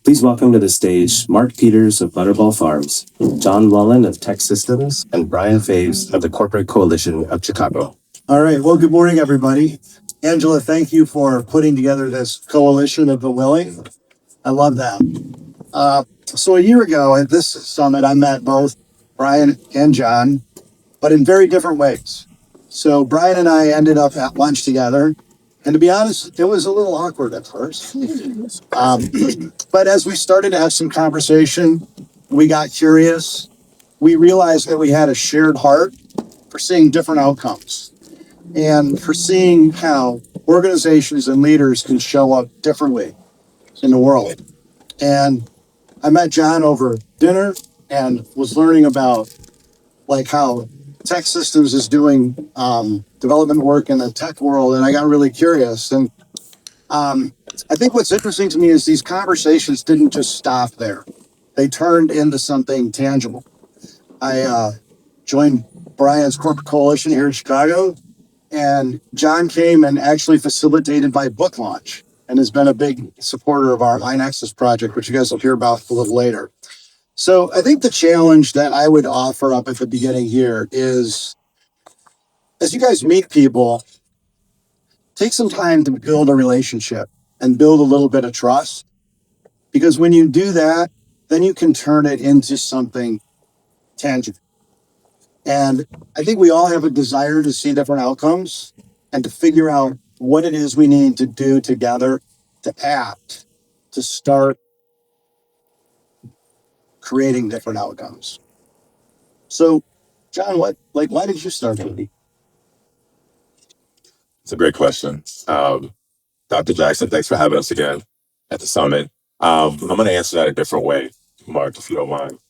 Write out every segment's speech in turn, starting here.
Please welcome to the stage Mark Peters of Butterball Farms, John Lullen of TEKsystems, and Brian Fabes of the Corporate Coalition of Chicago. All right. Well, good morning, everybody. Angela, thank you for putting together this coalition of the willing. I love that. So a year ago at this summit, I met both Brian and John, but in very different ways. So Brian and I ended up at lunch together. And to be honest, it was a little awkward at first. But as we started to have some conversation, we got curious. We realized that we had a shared heart for seeing different outcomes and for seeing how organizations and leaders can show up differently in the world. And I met John over dinner and was learning about like how TEKsystems is doing development work in the tech world, and I got really curious. And I think what's interesting to me is these conversations didn't just stop there; they turned into something tangible. I joined Brian's corporate coalition here in Chicago, and John came and actually facilitated my book launch and has been a big supporter of our iNexus project, which you guys will hear about a little later. So I think the challenge that I would offer up at the beginning here is, as you guys meet people, take some time to build a relationship and build a little bit of trust. Because when you do that, then you can turn it into something tangible. And I think we all have a desire to see different outcomes and to figure out what it is we need to do together to act, to start creating different outcomes. So, John, why did you start Moody? It's a great question. Dr. Jackson, thanks for having us again at the summit. I'm going to answer that a different way, Mark, if you don't mind.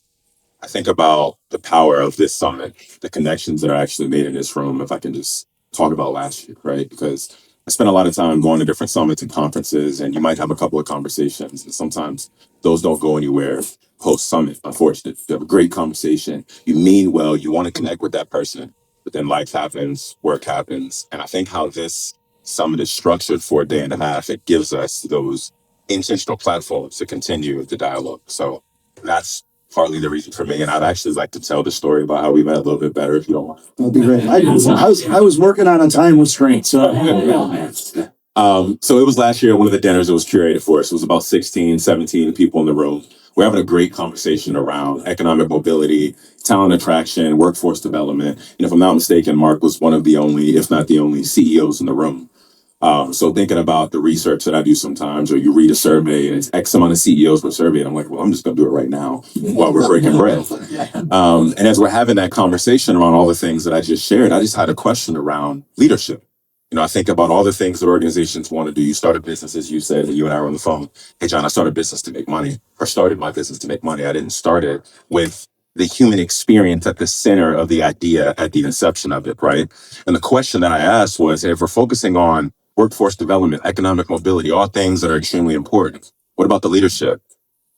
I think about the power of this summit, the connections that are actually made in this room, if I can just talk about last year, right? Because I spent a lot of time going to different summits and conferences, and you might have a couple of conversations, and sometimes those don't go anywhere post-summit, unfortunately. You have a great conversation, you mean well, you want to connect with that person, but then life happens, work happens, and I think how this summit is structured for a day and a half, it gives us those intentional platforms to continue the dialogue. So that's partly the reason for me, and I'd actually like to tell the story about how we met a little bit better, if you don't mind. That'd be great. I was working on a time restraint, so. So it was last year, one of the dinners that was curated for us. It was about 16, 17 people in the room. We're having a great conversation around economic mobility, talent attraction, workforce development. And if I'm not mistaken, Mark was one of the only, if not the only, CEOs in the room. So thinking about the research that I do sometimes, or you read a survey and it's X amount of CEOs per survey, and I'm like, well, I'm just going to do it right now while we're breaking bread. And as we're having that conversation around all the things that I just shared, I just had a question around leadership. You know, I think about all the things that organizations want to do. You start a business, as you said, and you and I were on the phone. Hey, John, I started a business to make money, or started my business to make money. I didn't start it with the human experience at the center of the idea at the inception of it, right? And the question that I asked was, if we're focusing on workforce development, economic mobility, all things that are extremely important, what about the leadership?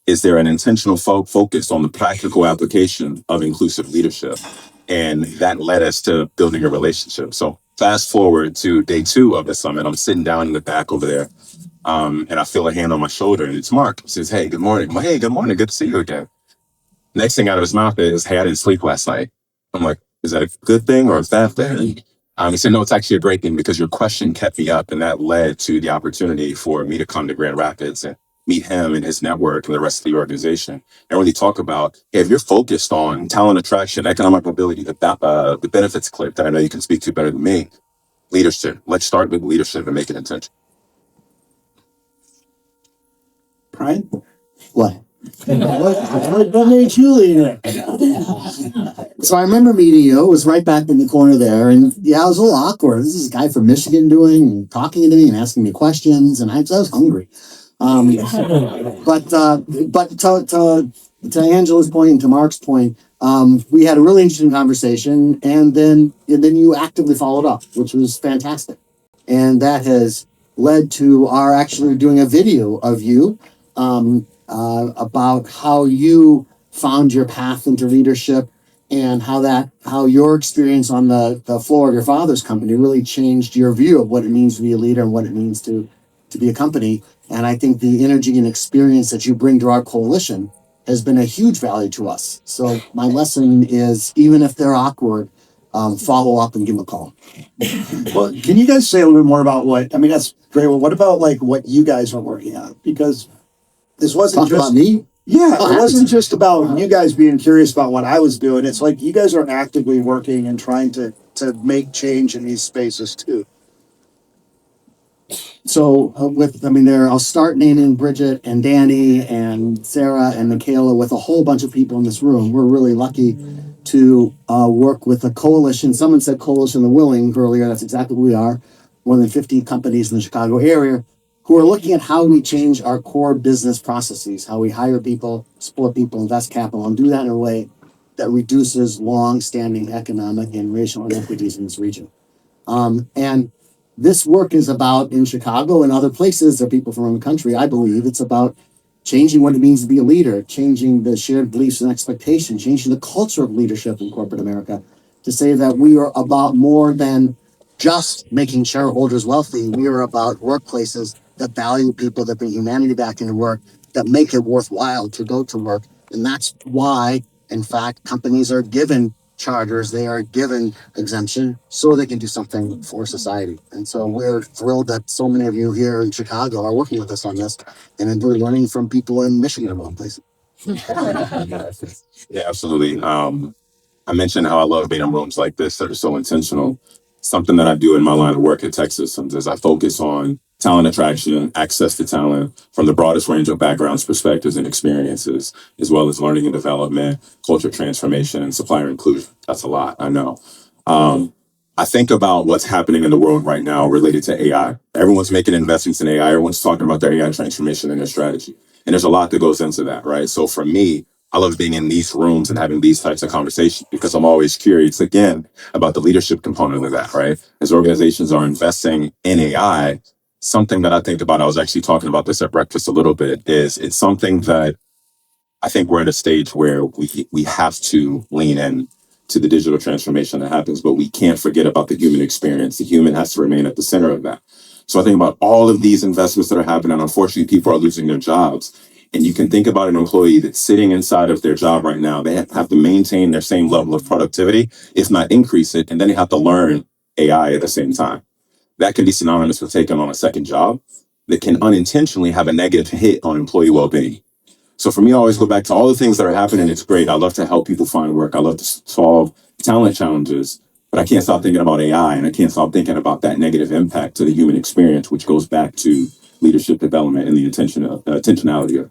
Is there an intentional focus on the practical application of inclusive leadership? And that led us to building a relationship. So fast forward to day 2 of the summit, I'm sitting down in the back over there, and I feel a hand on my shoulder, and it's Mark. He says, hey, good morning. I'm like, hey, good morning. Good to see you again. Next thing out of his mouth is, hey, I didn't sleep last night. I'm like, is that a good thing or a bad thing? He said, no, it's actually a great thing because your question kept me up, and that led to the opportunity for me to come to Grand Rapids and meet him and his network and the rest of the organization and really talk about, hey, if you're focused on talent attraction, economic mobility, the benefits clip that I know you can speak to better than me, leadership. Let's start with leadership and make it intentional. Brian? What? What made you leader? So I remember meeting you. It was right back in the corner there, and yeah, it was a little awkward. This is a guy from Michigan talking to me and asking me questions, and I was hungry. But to Angela's point and to Mark's point, we had a really interesting conversation, and then you actively followed up, which was fantastic, and that has led to our actually doing a video of you. About how you found your path into leadership and how your experience on the floor of your father's company really changed your view of what it means to be a leader and what it means to be a company. And I think the energy and experience that you bring to our coalition has been a huge value to us. So my lesson is, even if they're awkward, follow up and give them a call. Well, can you guys say a little bit more about what, I mean, that's great. Well, what about like what you guys are working on? Because this wasn't Talk just about me. Yeah, it wasn't just about you guys being curious about what I was doing. It's like you guys are actively working and trying to make change in these spaces too. So I'll start naming Bridget and Danny and Sarah and Michaela with a whole bunch of people in this room. We're really lucky to work with a coalition. Someone said Coalition of the Willing earlier. That's exactly what we are. More than 50 companies in the Chicago area who are looking at how we change our core business processes, how we hire people, support people, invest capital, and do that in a way that reduces long-standing economic and racial inequities in this region. And this work is about, in Chicago and other places, there are people from around the country, I believe, it's about changing what it means to be a leader, changing the shared beliefs and expectations, changing the culture of leadership in corporate America to say that we are about more than just making shareholders wealthy. We are about workplaces that value people, that bring humanity back into work, that make it worthwhile to go to work. And that's why, in fact, companies are given charters, they are given exemption so they can do something for society. And so we're thrilled that so many of you here in Chicago are working with us on this, and then we're learning from people in Michigan and other places. Yeah, absolutely. I mentioned how I love being in rooms like this that are so intentional. Something that I do in my line of work at TEKsystems is I focus on talent attraction, access to talent from the broadest range of backgrounds, perspectives, and experiences, as well as learning and development, culture transformation, and supplier inclusion. That's a lot, I know. I think about what's happening in the world right now related to AI. Everyone's making investments in AI. Everyone's talking about their AI transformation and their strategy. And there's a lot that goes into that, right? So for me, I love being in these rooms and having these types of conversations because I'm always curious, again, about the leadership component of that, right? As organizations are investing in AI, something that I think about, I was actually talking about this at breakfast a little bit, is it's something that I think we're at a stage where we have to lean in to the digital transformation that happens, but we can't forget about the human experience. The human has to remain at the center of that. So I think about all of these investments that are happening. Unfortunately, people are losing their jobs. And you can think about an employee that's sitting inside of their job right now. They have to maintain their same level of productivity, if not increase it. And then they have to learn AI at the same time. That can be synonymous with taking on a second job that can unintentionally have a negative hit on employee well-being. So for me, I always go back to all the things that are happening. It's great. I love to help people find work. I love to solve talent challenges, but I can't stop thinking about AI, and I can't stop thinking about that negative impact to the human experience, which goes back to leadership development and the intentionality of it.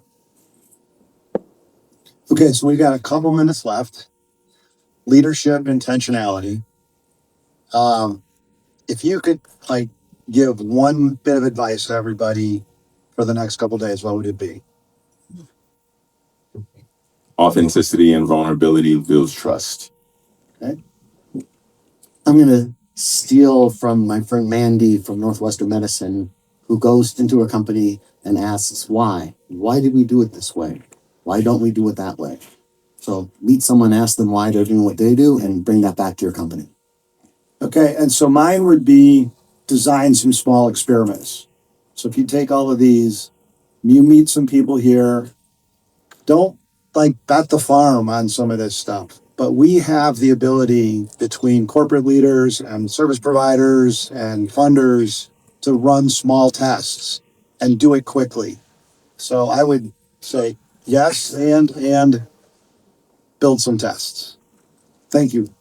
Okay, so we got a couple minutes left. Leadership intentionality. If you could like give one bit of advice to everybody for the next couple days, what would it be? Authenticity and vulnerability builds trust. Okay. I'm going to steal from my friend Mandy from Northwestern Medicine, who goes into a company and asks why. Why did we do it this way? Why don't we do it that way? So meet someone, ask them why they're doing what they do, and bring that back to your company. Okay, and so mine would be design some small experiments. So if you take all of these, you meet some people here, don't like bet the farm on some of this stuff. But we have the ability between corporate leaders and service providers and funders to run small tests and do it quickly. So I would say yes and build some tests. Thank you.